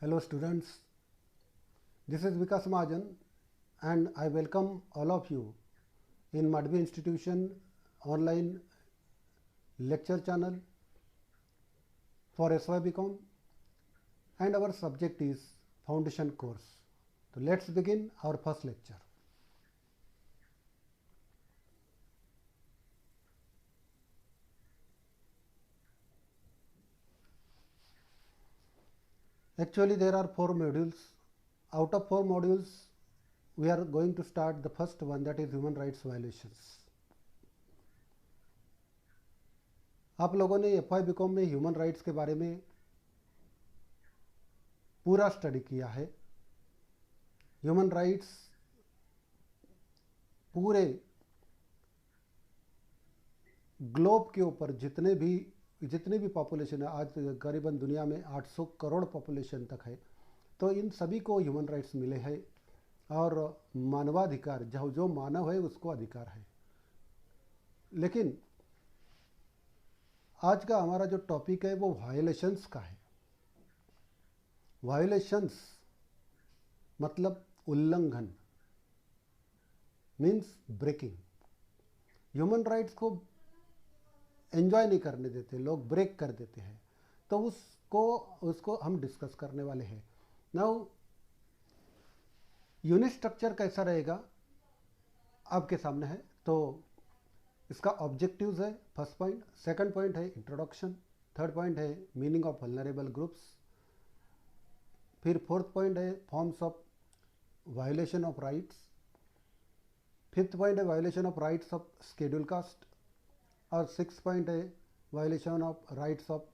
Hello students, this is Vikas Mahajan and I welcome all of you in Madhvi Institution online lecture channel for SYBCom and our subject is Foundation course. So let's begin our first lecture. Actually there are 4 modules. Out of 4 modules we are going to start the first one, that is human rights violations. आप लोगों ने FYBCom में human rights के बारे में पूरा study किया है. ह्यूमन राइट्स पूरे ग्लोब के ऊपर जितनी भी पॉपुलेशन है, आज करीबन दुनिया में 800 करोड़ पॉपुलेशन तक है, तो इन सभी को ह्यूमन राइट्स मिले हैं और मानवाधिकार, जो मानव है उसको अधिकार है. लेकिन आज का हमारा जो टॉपिक है वो वायलेशंस का है. वायलेशंस मतलब उल्लंघन, मीन्स ब्रेकिंग. ह्यूमन राइट्स को एंजॉय नहीं करने देते, लोग ब्रेक कर देते हैं, तो उसको हम डिस्कस करने वाले हैं. नाउ यूनिट स्ट्रक्चर कैसा रहेगा आपके सामने है. तो इसका ऑब्जेक्टिव्स है फर्स्ट पॉइंट, सेकंड पॉइंट है इंट्रोडक्शन, थर्ड पॉइंट है मीनिंग ऑफ वल्नरेबल ग्रुप्स, फिर फोर्थ पॉइंट है forms of violation of rights, fifth point है violation of rights of scheduled caste, और सिक्स पॉइंट है violation of rights of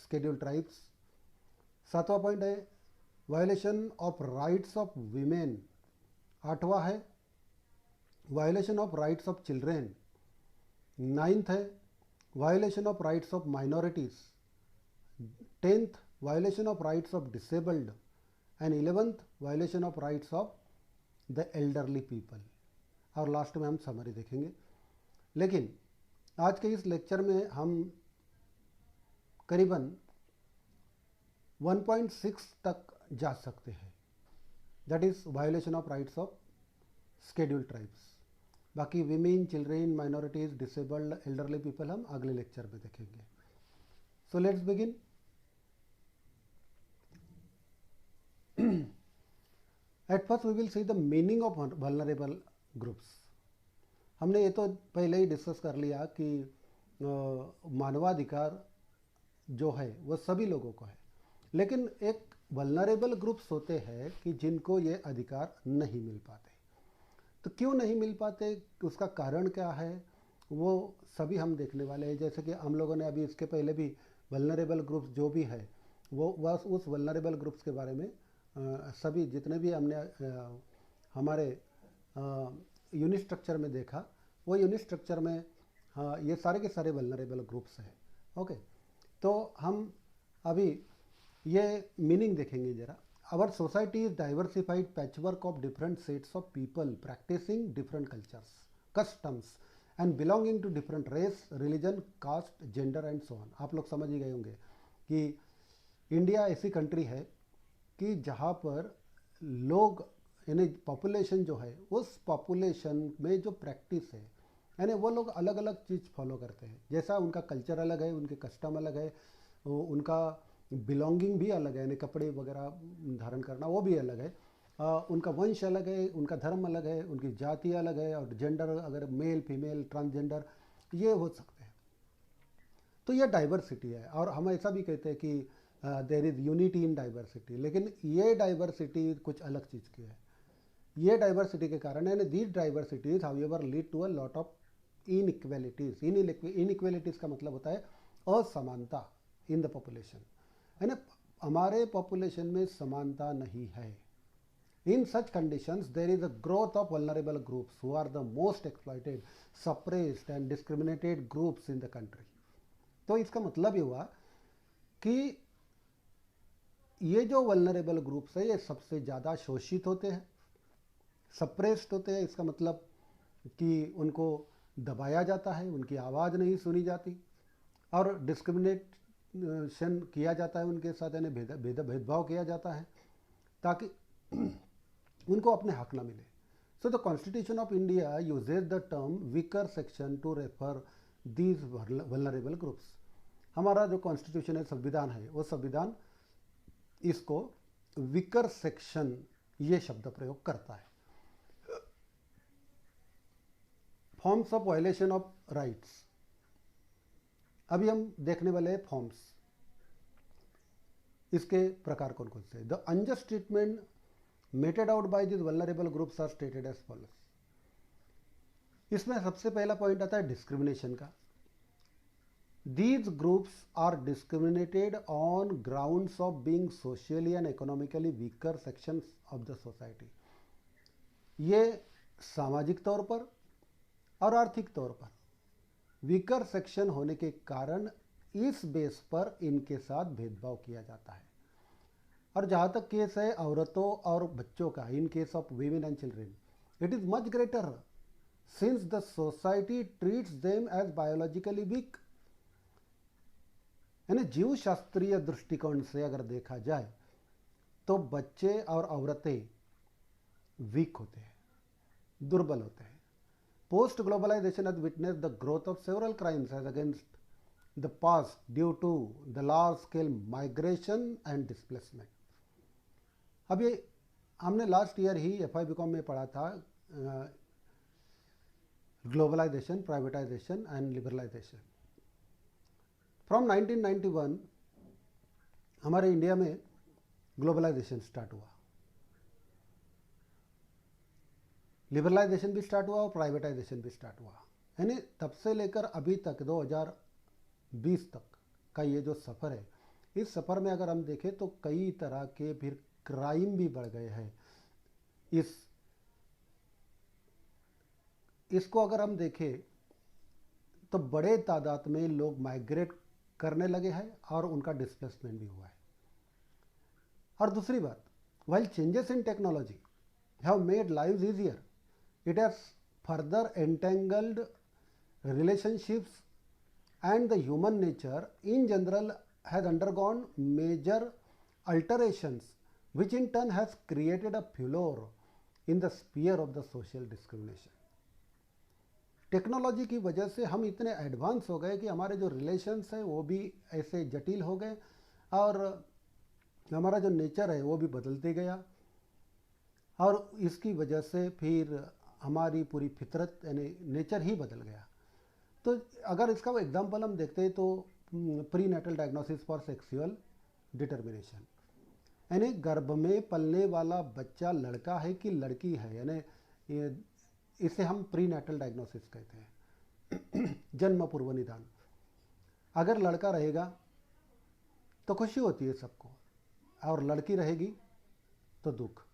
scheduled tribes, सातवां point है violation of rights of women, आठवां है violation of rights of children, ninth है violation of rights of minorities, tenth violation of rights of disabled, and 11th violation of rights of the elderly people. और last में हम summary देखेंगे. लेकिन आज के इस लेक्चर में हम करीबन 1.6 तक जा सकते हैं, that is violation of rights of scheduled tribes. बाकी women, children, minorities, disabled, elderly people हम अगले लेक्चर में देखेंगे. So let's begin. At first we will see the meaning of vulnerable groups. हमने ये तो पहले ही डिस्कस कर लिया कि मानवाधिकार जो है वो सभी लोगों को है, लेकिन एक वल्नरेबल ग्रुप्स होते हैं कि जिनको ये अधिकार नहीं मिल पाते. तो क्यों नहीं मिल पाते, उसका कारण क्या है, वो सभी हम देखने वाले हैं. जैसे कि हम लोगों ने अभी इसके पहले भी वल्नरेबल ग्रुप्स जो भी है वो उस वल्नरेबल ग्रुप्स के बारे में सभी जितने भी हमने हमारे यूनिट स्ट्रक्चर में देखा, वो यूनिट स्ट्रक्चर में ये सारे के सारे वल्नरेबल ग्रुप्स हैं. ओके, तो हम अभी ये मीनिंग देखेंगे जरा. Our society is diversified patchwork of different sets of people practising different cultures, customs and belonging to different race, religion, caste, gender and so on. आप लोग समझ ही गए होंगे कि इंडिया ऐसी कंट्री है कि जहाँ पर लोग यानी पॉपुलेशन जो है, उस पॉपुलेशन में जो प्रैक्टिस है यानी वो लोग अलग अलग चीज़ फॉलो करते हैं. जैसा उनका कल्चर अलग है, उनके कस्टम अलग है, उनका बिलोंगिंग भी अलग है, यानी कपड़े वगैरह धारण करना वो भी अलग है, उनका वंश अलग है, उनका धर्म अलग है, उनकी जाति अलग है, और जेंडर अगर मेल, फीमेल, ट्रांसजेंडर ये हो सकते हैं. तो ये डाइवर्सिटी है. और हम ऐसा भी कहते हैं कि there is unity in diversity. लेकिन ये डाइवर्सिटी कुछ अलग चीज़ की है. ये डाइवर्सिटी के कारण यानी these diversities however lead to a lot of inequalities. Inequalities का मतलब होता है असमानता इन द पॉपुलेशन, यानी हमारे पॉपुलेशन में समानता नहीं है. In such conditions there is a growth of vulnerable groups who are the most exploited, suppressed and discriminated groups in the country. तो इसका मतलब ये हुआ कि ये जो वल्नरेबल ग्रुप्स है ये सबसे ज़्यादा शोषित होते हैं, सप्रेस्ड होते हैं. इसका मतलब कि उनको दबाया जाता है, उनकी आवाज़ नहीं सुनी जाती, और डिस्क्रिमिनेशन किया जाता है उनके साथ, यानी भेदभाव किया जाता है ताकि उनको अपने हक ना मिले। So the constitution of India uses the term weaker section two refer these vulnerable groups. हमारा जो कॉन्स्टिट्यूशन है, संविधान है, वो संविधान इसको वीकर सेक्शन ये शब्द प्रयोग करता है। Forms of violation of rights, अभी हम देखने वाले हैं फॉर्म्स, इसके प्रकार कौन कौन से। The unjust treatment meted out by these vulnerable groups are stated as follows। इसमें सबसे पहला पॉइंट आता है डिस्क्रिमिनेशन का। These groups are discriminated on grounds of being socially and economically weaker sections of the society। ये सामाजिक तौर पर और आर्थिक तौर पर वीकर सेक्शन होने के कारण इस बेस पर इनके साथ भेदभाव किया जाता है। और जहाँ तक केस है औरतों और बच्चों का, in case of women and children, it is much greater since the society treats them as biologically weak. यानी जीव शास्त्रीय दृष्टिकोण से अगर देखा जाए तो बच्चे और औरतें वीक होते हैं, दुर्बल होते हैं। Post globalisation has witnessed the growth of several crimes as against the past due to the large scale migration and displacement. अब ये हमने लास्ट ईयर ही FI BCom में पढ़ा था, globalisation, privatisation and liberalisation. From 1991 हमारे इंडिया में globalisation start हुआ, लिबरलाइजेशन भी स्टार्ट हुआ और प्राइवेटाइजेशन भी स्टार्ट हुआ। यानी तब से लेकर अभी तक 2020 तक का ये जो सफ़र है, इस सफ़र में अगर हम देखें तो कई तरह के फिर क्राइम भी बढ़ गए हैं। इसको अगर हम देखें तो बड़े तादाद में लोग माइग्रेट करने लगे हैं और उनका डिस्प्लेसमेंट भी हुआ है। और दूसरी बात, while changes in technology have made lives easier, it has further entangled relationships and the human nature in general has undergone major alterations which in turn has created a furor in the sphere of the social discrimination। Technology की वजह से हम इतने advance हो गए कि हमारे जो रिलेशंस हैं वो भी ऐसे जटिल हो गए और हमारा जो नेचर है वो भी बदलते गया, और इसकी वजह से फिर हमारी पूरी फितरत यानी नेचर ही बदल गया। तो अगर इसका एग्जांपल हम देखते हैं तो prenatal diagnosis for sexual determination, यानी गर्भ में पलने वाला बच्चा लड़का है कि लड़की है, यानी इसे हम प्री नेटल डायग्नोसिस कहते हैं, जन्म पूर्व निदान। अगर लड़का रहेगा तो खुशी होती है सबको, और लड़की रहेगी तो दुख,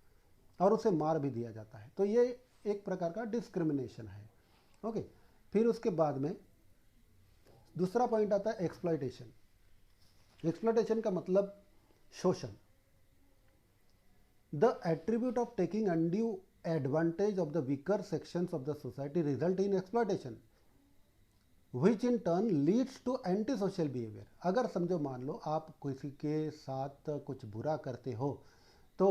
और उसे मार भी दिया जाता है। तो ये एक प्रकार का डिस्क्रिमिनेशन है। ओके, फिर उसके बाद में दूसरा पॉइंट आता है एक्सप्लॉयटेशन। एक्सप्लॉयटेशन का मतलब शोषण। The attribute of taking undue advantage of the weaker sections of the society result in exploitation which in turn leads to antisocial behavior। अगर समझो मान लो आप किसी के साथ कुछ बुरा करते हो तो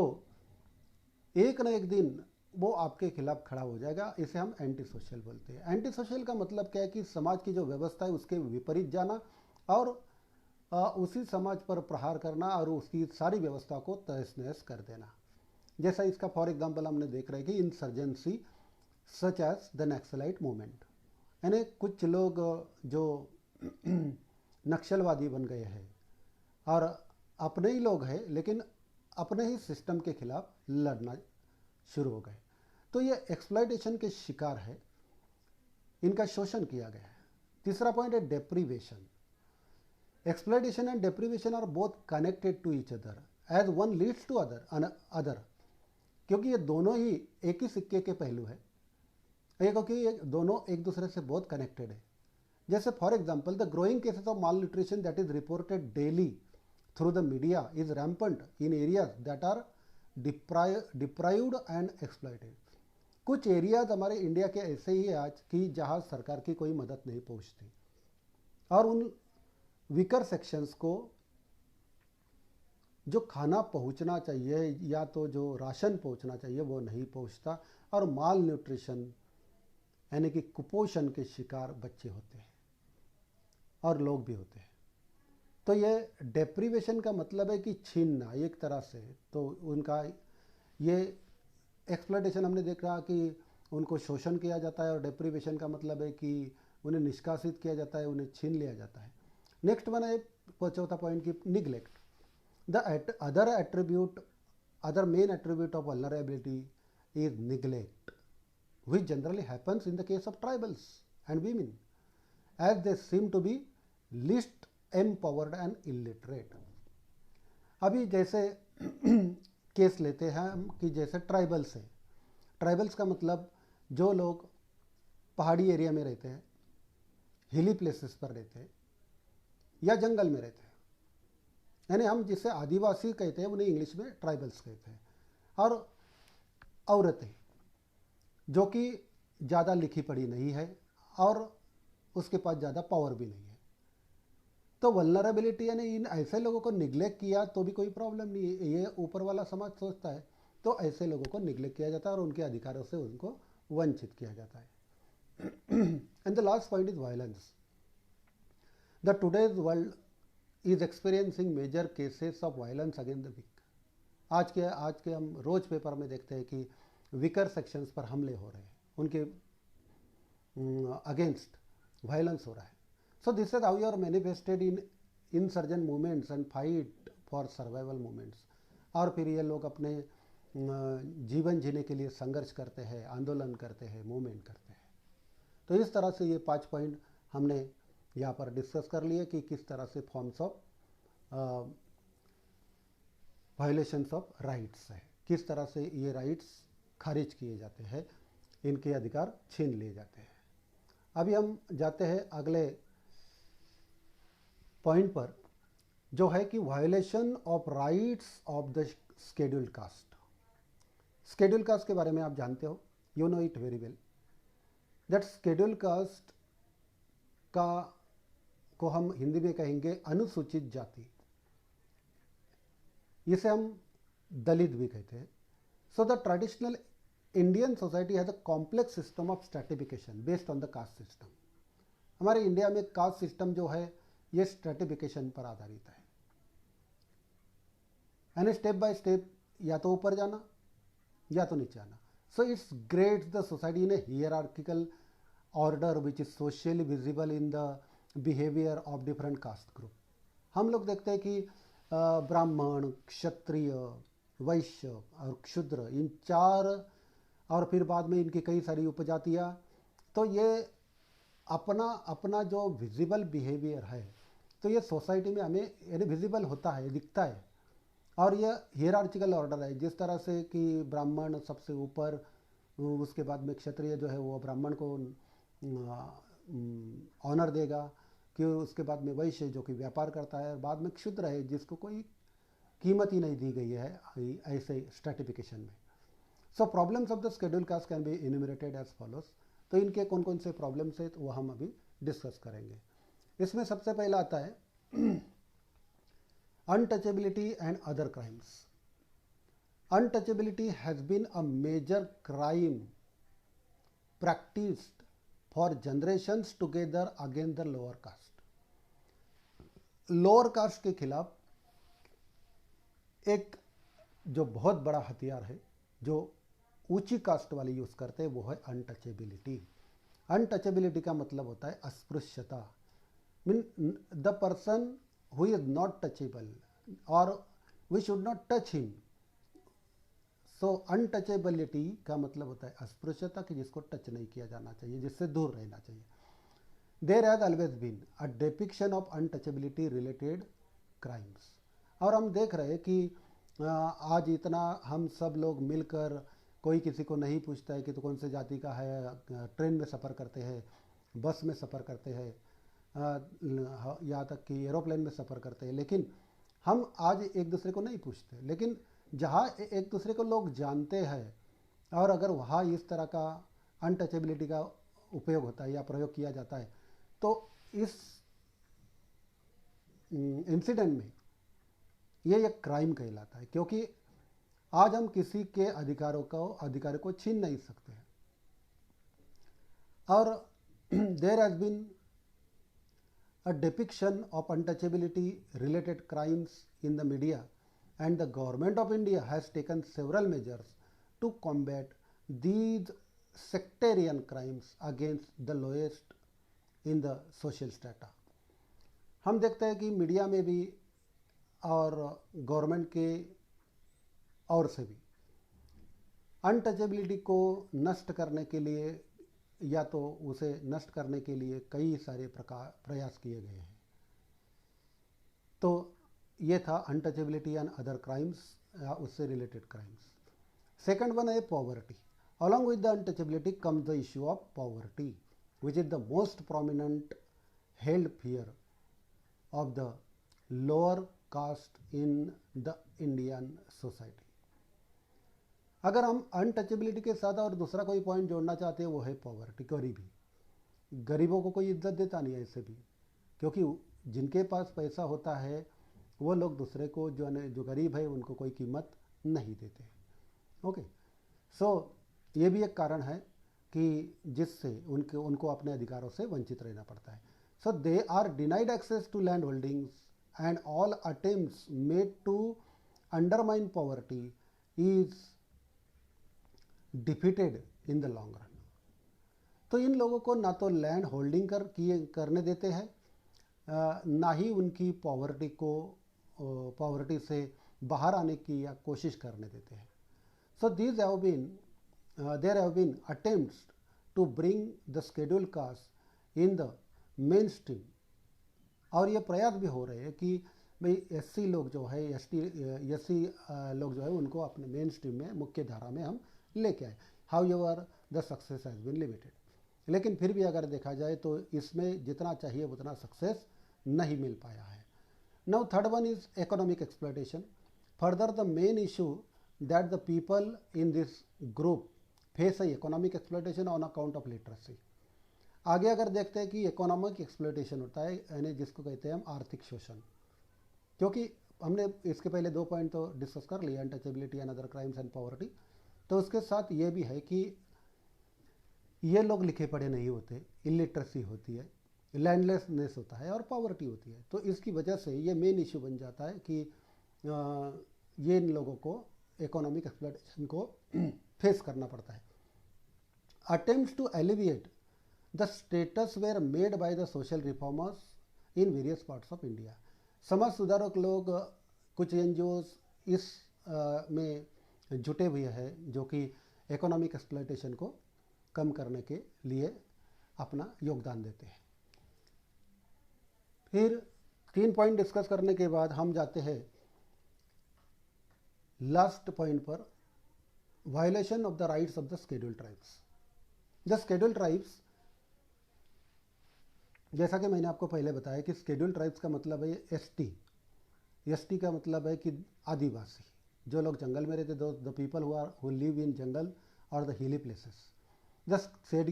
एक न एक दिन वो आपके खिलाफ खड़ा हो जाएगा, इसे हम एंटी सोशल बोलते हैं। एंटी सोशल का मतलब क्या है कि समाज की जो व्यवस्था है उसके विपरीत जाना और उसी समाज पर प्रहार करना और उसकी सारी व्यवस्था को तहस नहस कर देना। जैसा इसका फॉर एग्जांपल हमने देख रहे हैं कि insurgency such as the Naxalite movement, यानी कुछ लोग जो नक्सलवादी बन गए हैं और अपने ही लोग हैं लेकिन अपने ही सिस्टम के खिलाफ लड़ना शुरू हो गए, तो ये एक्सप्लॉयटेशन के शिकार है, इनका शोषण किया गया है। तीसरा पॉइंट है deprivation. Exploitation and deprivation are both connected to each other as one leads to other, क्योंकि ये दोनों ही एक ही सिक्के के पहलू है, क्योंकि ये दोनों एक दूसरे से बहुत कनेक्टेड है। जैसे for example the growing cases of malnutrition that is reported daily through the media is rampant in areas that are deprived and exploited. कुछ एरियाज हमारे इंडिया के ऐसे ही है आज कि जहाँ सरकार की कोई मदद नहीं पहुँचती, और वीकर सेक्शंस को जो खाना पहुंचना चाहिए या तो जो राशन पहुंचना चाहिए वो नहीं पहुंचता, और माल न्यूट्रिशन यानी कि कुपोषण के शिकार बच्चे होते हैं और लोग भी होते हैं। तो ये डेप्रीवेशन का मतलब है कि छीनना एक तरह से। तो उनका ये एक्सप्लॉयटेशन हमने देखा कि उनको शोषण किया जाता है, और डेप्रीवेशन का मतलब है कि उन्हें निष्कासित किया जाता है, उन्हें छीन लिया जाता है। नेक्स्ट वन है चौथा पॉइंट की neglect. The other main attribute of vulnerability is neglect, which generally happens in the case of tribals and women, as they seem to be least empowered and illiterate. अभी जैसे case लेते हैं हम कि जैसे ट्राइबल्स है। Tribals का मतलब जो लोग पहाड़ी एरिया में रहते हैं, हिली प्लेसेस पर रहते हैं या जंगल में रहते हैं, यानी हम जिसे आदिवासी कहते हैं उन्हें इंग्लिश में ट्राइबल्स कहते हैं। और औरतें जो कि ज़्यादा लिखी पढ़ी नहीं है और उसके पास ज़्यादा पावर भी नहीं है। तो वल्नरेबिलिटी यानी इन ऐसे लोगों को निग्लेक्ट किया तो भी कोई प्रॉब्लम नहीं है, ये ऊपर वाला समाज सोचता है। तो ऐसे लोगों को निग्लेक्ट किया जाता है और उनके अधिकारों से उनको वंचित किया जाता है। And the last point is violence. The today's world is experiencing major cases of violence against the weak. आज के हम रोज पेपर में देखते हैं कि वीकर सेक्शंस पर हमले हो रहे हैं, उनके अगेंस्ट वायलेंस हो रहा है। So this is how you are manifested in insurgent movements and fight for survival movements. और फिर ये लोग अपने जीवन जीने के लिए संघर्ष करते हैं, आंदोलन करते हैं, मूवमेंट करते हैं। तो इस तरह से ये 5 पॉइंट हमने यहाँ पर डिस्कस कर लिए कि किस तरह से forms of violations of rights है, किस तरह से ये राइट्स खारिज किए जाते हैं, इनके अधिकार छीन लिए जाते हैं। अभी हम जाते हैं अगले पॉइंट पर, जो है कि violation of rights of the scheduled caste. Scheduled caste के बारे में आप जानते हो, you know it very well, that scheduled caste को हम हिंदी में कहेंगे अनुसूचित जाति, इसे हम दलित भी कहते हैं। So the traditional Indian society has a complex system of stratification based on the caste system. हमारे इंडिया में कास्ट सिस्टम जो है ये स्ट्रेटिफिकेशन पर आधारित है, यानी स्टेप बाय स्टेप या तो ऊपर जाना या तो नीचे आना। So it's grades the society in A hierarchical order which is socially visible in the behaviour of different caste group. हम लोग देखते हैं कि ब्राह्मण, क्षत्रिय, वैश्य और क्षुद्र, इन 4, और फिर बाद में इनकी कई सारी उपजातियाँ, तो ये अपना अपना जो विजिबल बिहेवियर है, तो ये सोसाइटी में हमें यानी विजिबल होता है, दिखता है। और ये हियरार्चिकल ऑर्डर है, जिस तरह से कि ब्राह्मण सबसे ऊपर, उसके बाद में क्षत्रिय जो है वो ब्राह्मण को ऑनर देगा, कि उसके बाद में वैश्य जो कि व्यापार करता है, बाद में क्षुद्र है जिसको कोई कीमत ही नहीं दी गई है ऐसे स्ट्रेटिफिकेशन में। So problems of the schedule caste can be enumerated as follows. तो इनके कौन कौन से प्रॉब्लम्स है वो हम अभी डिस्कस करेंगे। इसमें सबसे पहला आता है untouchability and other crimes. Untouchability has been a major crime practised for generations together against the lower caste. Lower caste के खिलाफ एक जो बहुत बड़ा हथियार है जो ऊंची कास्ट वाले यूज करते हैं वो है अनटचेबिलिटी। अनटचेबिलिटी का मतलब होता है अस्पृश्यता, mean the person who is not touchable और we should not touch him. So untouchability का मतलब होता है अस्पृश्यता, कि जिसको टच नहीं किया जाना चाहिए, जिससे दूर रहना चाहिए। There has always been a depiction of untouchability related crimes. और हम देख रहे हैं कि आज इतना हम सब लोग मिलकर, कोई किसी को नहीं पूछता है कि तो कौन से जाति का है, ट्रेन में सफ़र करते हैं, बस में सफ़र करते हैं, यहाँ तक कि एरोप्लेन में सफ़र करते हैं, लेकिन हम आज एक दूसरे को नहीं पूछते। लेकिन जहाँ एक दूसरे को लोग जानते हैं और अगर वहाँ इस तरह का अनटचेबिलिटी का उपयोग होता है या प्रयोग किया जाता है, तो इस इंसिडेंट में ये एक क्राइम कहलाता है, क्योंकि आज हम किसी के अधिकार को छीन नहीं सकते हैं। और there has been a depiction of untouchability related crimes in the media, and the government of India has taken several measures to combat these sectarian crimes against the lowest in the social strata. हम देखते हैं कि media में भी और government के और से भी अनटचेबिलिटी को नष्ट करने के लिए या तो उसे नष्ट करने के लिए कई सारे प्रयास किए गए हैं। तो ये था अनटचेबिलिटी एंड अदर क्राइम्स, उससे रिलेटेड क्राइम्स। सेकंड वन है poverty. Along with the untouchability comes the issue of poverty, which is the most prominent held fear of the lower cast in the Indian society. अगर हम untouchability के साथ और दूसरा कोई point जोड़ना चाहते हैं वो है पॉवर्टी, गरीबी। गरीबों को कोई इज्जत देता नहीं है ऐसे भी, क्योंकि जिनके पास पैसा होता है वो लोग दूसरे को जो गरीब है उनको कोई कीमत नहीं देते। ओके, सो ये भी एक कारण है कि जिससे उनको अपने अधिकारों से वंचित रहना पड़ता है। So they are denied access to land holdings and all attempts made to undermine poverty is defeated in the long run. तो इन लोगों को ना तो लैंड होल्डिंग करने देते हैं, ना ही उनकी पॉवर्टी से बाहर आने की या कोशिश करने देते हैं। So there have been attempts to bring the schedule caste in the mainstream, और ये प्रयास भी हो रहे हैं कि भाई एससी लोग जो है एससी लोग जो है उनको अपने मेन स्ट्रीम में, मुख्य धारा में हम लेके आए। However the success has been limited. लेकिन फिर भी अगर देखा जाए तो इसमें जितना चाहिए उतना सक्सेस नहीं मिल पाया है। Now third one is economic exploitation. Further the main issue that the people in this group face economic exploitation on account of literacy. आगे अगर देखते हैं कि इकोनॉमिक एक्सप्लॉयटेशन होता है, यानी जिसको कहते हैं हम आर्थिक शोषण, क्योंकि हमने इसके पहले 2 पॉइंट तो डिस्कस कर लिया, untouchability and other crimes and poverty. तो उसके साथ ये भी है कि ये लोग लिखे पढ़े नहीं होते, इलिटरेसी होती है, लैंडलेसनेस होता है और पॉवर्टी होती है। तो इसकी वजह से ये मेन इशू बन जाता है कि ये इन लोगों को इकोनॉमिक एक्सप्लॉयटेशन को फेस करना पड़ता है। Attempts to alleviate the status were made by the social reformers in various parts of India. समाज सुधारक लोग, कुछ एनजीओज इस में जुटे हुए हैं जो कि इकोनॉमिक एक्सप्लॉयटेशन को कम करने के लिए अपना योगदान देते हैं। फिर 3 पॉइंट डिस्कस करने के बाद हम जाते हैं लास्ट पॉइंट पर, violation of the rights of the scheduled tribes. The scheduled tribes, जैसा कि मैंने आपको पहले बताया कि शेड्यूल्ड ट्राइब्स का मतलब है एसटी। एसटी का मतलब है कि आदिवासी, जो लोग जंगल में रहते, the people who live in jungle और the hilly places. The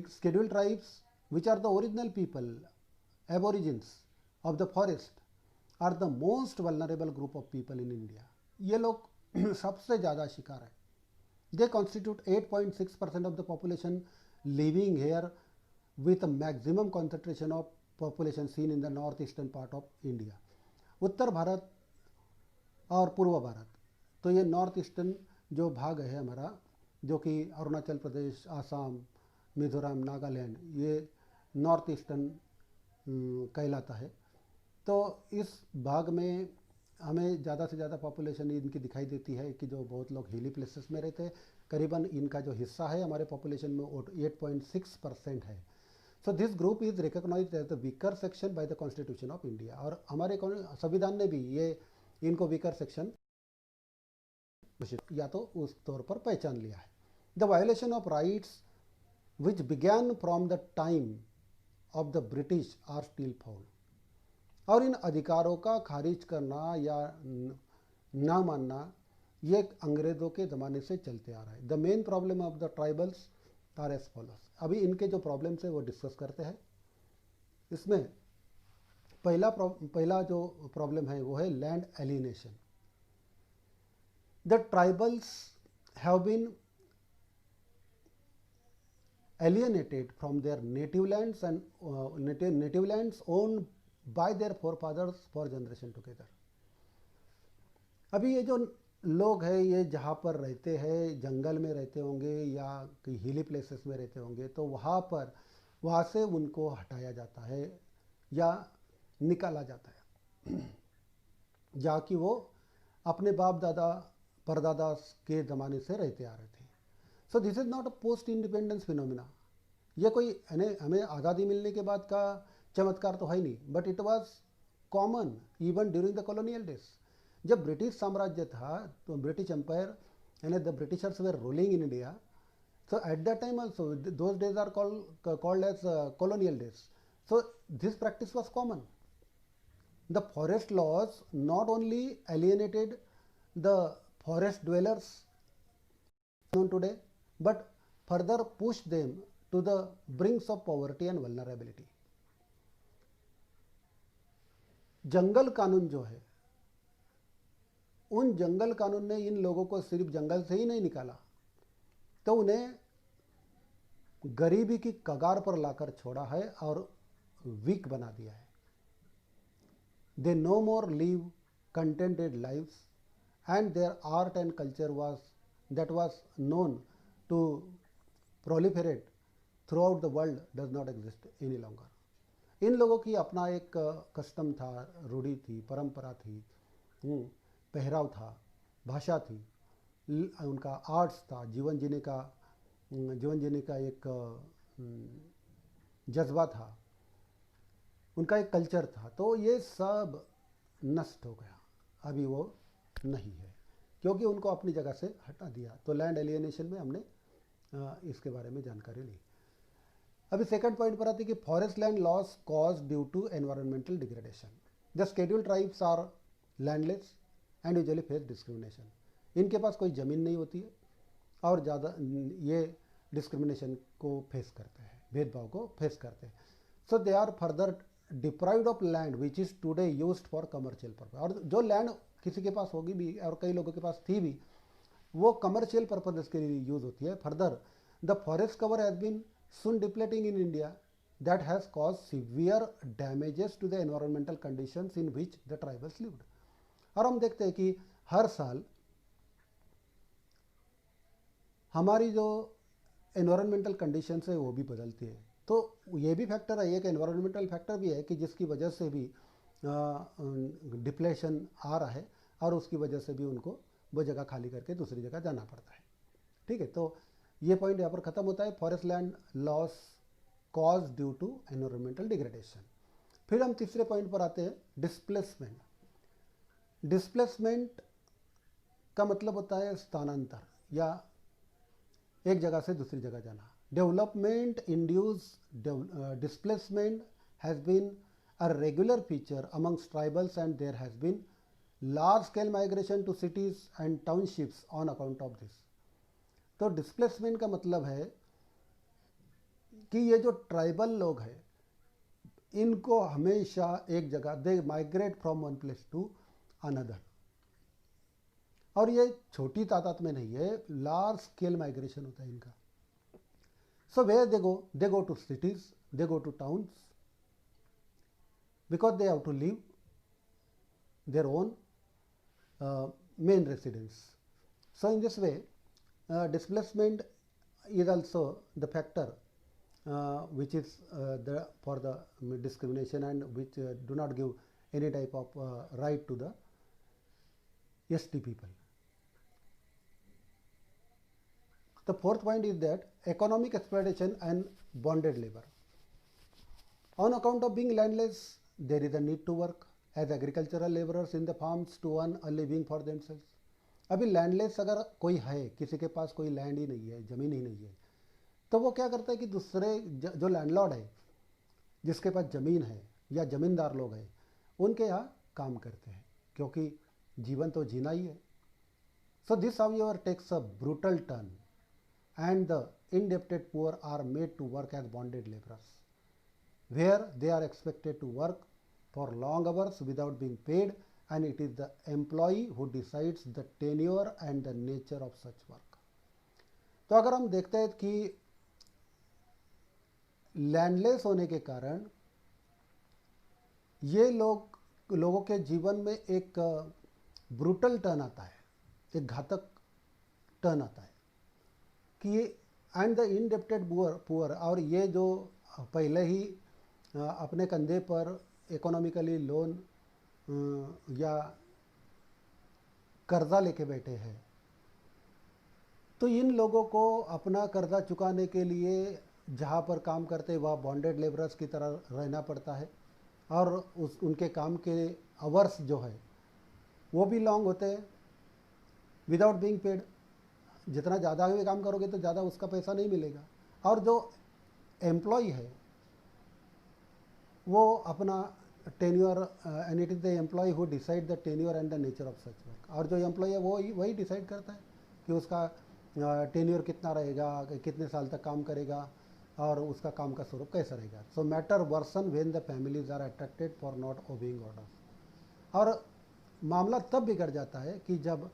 scheduled tribes, which are the original people, aborigines of the forest, are the most vulnerable group of people in India. ये लोग सबसे ज़्यादा शिकार है। They constitute 8.6% of the population living here, with a maximum concentration of population seen in the northeastern part of India. उत्तर भारत और पूर्व भारत, तो ये नॉर्थ ईस्टर्न जो भाग है हमारा, जो कि अरुणाचल प्रदेश, आसाम, मिजोरम, नागालैंड, ये नॉर्थ ईस्टर्न कहलाता है। तो इस भाग में हमें ज़्यादा से ज़्यादा पॉपुलेशन इनकी दिखाई देती है कि जो बहुत लोग हिली प्लेसेस में रहते हैं। करीबन इनका जो हिस्सा है हमारे पॉपुलेशन में 8.6% है। So this group is recognised as the weaker section by the constitution of India, और हमारे संविधान ने भी इनको वीकर सेक्शन या तो उस तौर पर पहचान लिया है। The violation of rights which began from the time of the British are still found। और इन अधिकारों का खारिज करना या ना मानना ये अंग्रेज़ों के ज़माने से चलते आ रहा है। The main problem of the tribals are as follows. अभी इनके जो प्रॉब्लम्स है वो डिस्कस करते हैं। इसमें पहला जो प्रॉब्लम है वो है land alienation. The tribals have been alienated from their native lands and native lands owned by their forefathers for generation together. अभी ये जो लोग हैं ये जहाँ पर रहते हैं, जंगल में रहते होंगे या कहीं हिली प्लेसेस में रहते होंगे, तो वहाँ से उनको हटाया जाता है या निकाला जाता है जहाँ कि वो अपने बाप दादा परदादा के ज़माने से रहते आ रहे थे. So this is not a post independence phenomena. ये कोई हमें आज़ादी मिलने के बाद का चमत्कार तो है नहीं, but it was common even during the colonial days. जब ब्रिटिश साम्राज्य था तो ब्रिटिश एम्पायर यानी the Britishers were ruling in India, so at that time also those days are called as colonial days. So this practice was common. The forest laws not only alienated the forest dwellers known today, but further pushed them to the brinks of poverty and vulnerability. जंगल कानून जो है, उन जंगल कानून ने इन लोगों को सिर्फ जंगल से ही नहीं निकाला, तो उन्हें गरीबी की कगार पर लाकर छोड़ा है और वीक बना दिया है. They know more live contented lives and their art and culture that was known to proliferate throughout the world does not exist any longer. इन लोगों की अपना एक कस्टम था, रूढ़ी थी, परंपरा थी, पहराव था, भाषा थी, उनका आर्ट्स था, जीवन जीने का एक जज्बा था, उनका एक कल्चर था. तो ये सब नष्ट हो गया, अभी वो नहीं है क्योंकि उनको अपनी जगह से हटा दिया. तो लैंड एलियनेशन में हमने इसके बारे में जानकारी ली. अभी सेकंड पॉइंट पर आती है कि forest land loss cause due to environmental degradation. The scheduled tribes are landless and usually face discrimination. इनके पास कोई ज़मीन नहीं होती है और ज़्यादा ये डिस्क्रिमिनेशन को फेस करते हैं, भेदभाव को फेस करते हैं. So they are further deprived of land which is today used for commercial purpose. और जो लैंड किसी के पास होगी भी और कई लोगों के पास थी भी, वो कमर्शियल पर्पज के लिए यूज होती है. Further the forest cover has been soon depleting in India that has caused severe damages to the environmental conditions in which the tribals lived. और हम देखते हैं कि हर साल हमारी जो एनवायरमेंटल कंडीशंस है वो भी बदलती है. तो ये भी फैक्टर है, एक एनवायरमेंटल फैक्टर भी है कि जिसकी वजह से भी डिप्लेशन आ रहा है और उसकी वजह से भी उनको वो जगह खाली करके दूसरी जगह जाना पड़ता है. ठीक है, तो ये पॉइंट यहाँ पर ख़त्म होता है. Forest land loss cause due to environmental degradation. फिर हम तीसरे पॉइंट पर आते हैं, डिस्प्लेसमेंट. डिस्प्लेसमेंट का मतलब होता है स्थानांतर या एक जगह से दूसरी जगह जाना. Development induce displacement has been a regular feature amongst tribals and there has been large scale migration to cities and townships on account of this. तो डिस्प्लेसमेंट का मतलब है कि ये जो ट्राइबल लोग हैं इनको हमेशा एक जगह, they migrate from one place to another. और ये छोटी तादाद में नहीं है, लार्ज स्केल माइग्रेशन होता है इनका. So where they go to cities, they go to towns because they have to leave their own main residence. So in this way displacement is also the factor which is for the discrimination and which do not give any type of right to the ST people. The fourth point is that economic exploitation and bonded labor. On account of being landless, there is a need to work as agricultural laborers in the farms to earn a living for themselves. अभी landless अगर कोई है, किसी के पास कोई land ही नहीं है, ज़मीन ही नहीं है, तो वो क्या करता है कि दूसरे जो लैंडलॉर्ड है, जिसके पास ज़मीन है या ज़मींदार लोग हैं, उनके यहाँ काम करते हैं क्योंकि जीवन तो जीना ही है. So this however takes a brutal turn and the indebted poor are made to work as bonded laborers, where they are expected to work for long hours without being paid, and it is the employee who decides the tenure and the nature of such work. तो अगर हम देखते हैं कि landless होने के कारण ये लोगों के जीवन में एक ब्रूटल टर्न आता है, एक घातक टर्न आता है कि एंड द इनडेप्टेड पुअर, और ये जो पहले ही अपने कंधे पर इकोनॉमिकली लोन या कर्जा लेके बैठे हैं, तो इन लोगों को अपना कर्जा चुकाने के लिए जहाँ पर काम करते वह बॉन्डेड लेबरर्स की तरह रहना पड़ता है, और उनके काम के आवर्स जो है वो भी लॉन्ग होते हैं विदाउट बीइंग पेड। जितना ज़्यादा भी काम करोगे तो ज़्यादा उसका पैसा नहीं मिलेगा। और जो एम्प्लॉय है वो अपना tenure, and it is the employer who decide the tenure and the nature of such work. और जो एम्प्लॉय है वो वही डिसाइड करता है कि उसका टेन्योर कितना रहेगा, कितने साल तक काम करेगा, और उसका काम का स्वरूप कैसा रहेगा। So matter worsen when the families are attracted for not obeying orders. और मामला तब बिगड़ जाता है कि जब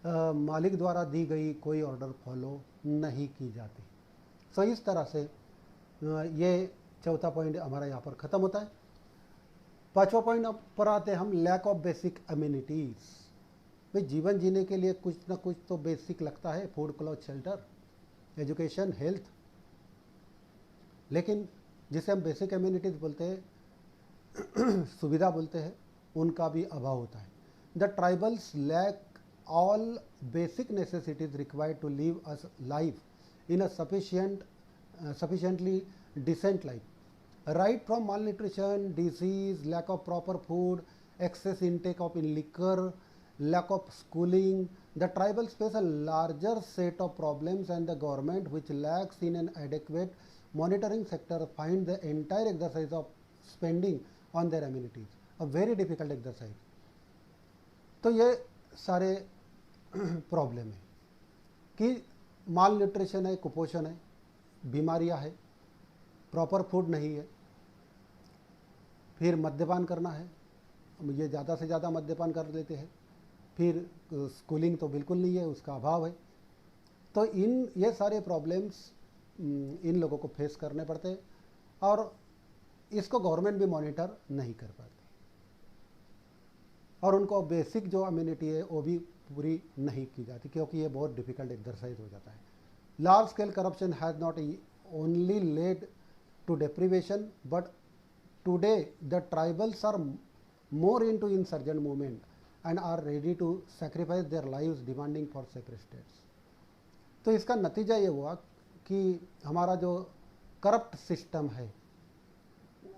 मालिक द्वारा दी गई कोई ऑर्डर फॉलो नहीं की जाती। सो इस तरह से ये चौथा पॉइंट हमारा यहाँ पर ख़त्म होता है। पांचवा पॉइंट पर आते हैं हम, लैक ऑफ बेसिक अम्यूनिटीज़। भाई जीवन जीने के लिए कुछ ना कुछ तो बेसिक लगता है, food, cloth, shelter, education, health, लेकिन जिसे हम बेसिक अम्यूनिटीज़ बोलते हैं, सुविधा बोलते हैं, उनका भी अभाव होता है। The tribals lack all basic necessities required to live a life in a sufficiently decent life, right from malnutrition, disease, lack of proper food, excess intake of liquor, lack of schooling. The tribals face a larger set of problems, and the government, which lacks in an adequate monitoring sector, find the entire exercise of spending on their amenities a very difficult exercise. तो ये सारे problem है कि माल nutrition है, कुपोषण है, बीमारियां है, प्रॉपर फूड नहीं है, फिर मद्यपान करना है, ये ज़्यादा से ज़्यादा मद्यपान कर लेते हैं, फिर स्कूलिंग तो बिल्कुल नहीं है, उसका अभाव है। तो ये सारे प्रॉब्लम्स इन लोगों को फेस करने पड़ते हैं, और इसको गवर्नमेंट भी मॉनिटर नहीं कर पाती, और उनको बेसिक जो अम्यूनिटी है वो भी पूरी नहीं की जाती, क्योंकि ये बहुत डिफिकल्ट एक्सरसाइज हो जाता है। Large scale corruption has not only led to deprivation, but today the tribals are more into insurgent movement and are ready to sacrifice their lives demanding for separate states. तो इसका नतीजा ये हुआ कि हमारा जो करप्ट सिस्टम है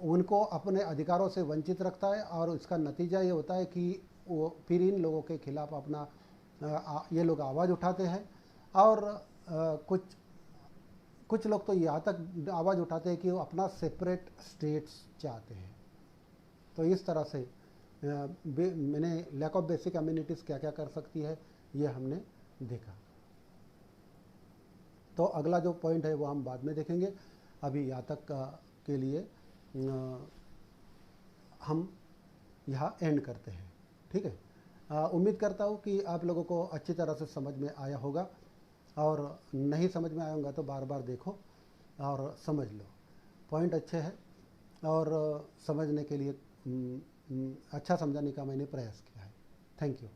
उनको अपने अधिकारों से वंचित रखता है, और इसका नतीजा ये होता है कि वो फिर इन लोगों के खिलाफ अपना ये लोग आवाज़ उठाते हैं, और कुछ लोग तो यहाँ तक आवाज़ उठाते हैं कि वो अपना सेपरेट स्टेट्स चाहते हैं। तो इस तरह से मैंने लैक ऑफ बेसिक अम्यूनिटीज़ क्या क्या कर सकती है ये हमने देखा। तो अगला जो पॉइंट है वो हम बाद में देखेंगे। अभी यहाँ तक के लिए हम यहाँ एंड करते हैं, ठीक है। उम्मीद करता हूँ कि आप लोगों को अच्छी तरह से समझ में आया होगा, और नहीं समझ में आया होगा तो बार बार देखो और समझ लो। पॉइंट अच्छे हैं, और समझने के लिए अच्छा समझाने का मैंने प्रयास किया है। Thank you.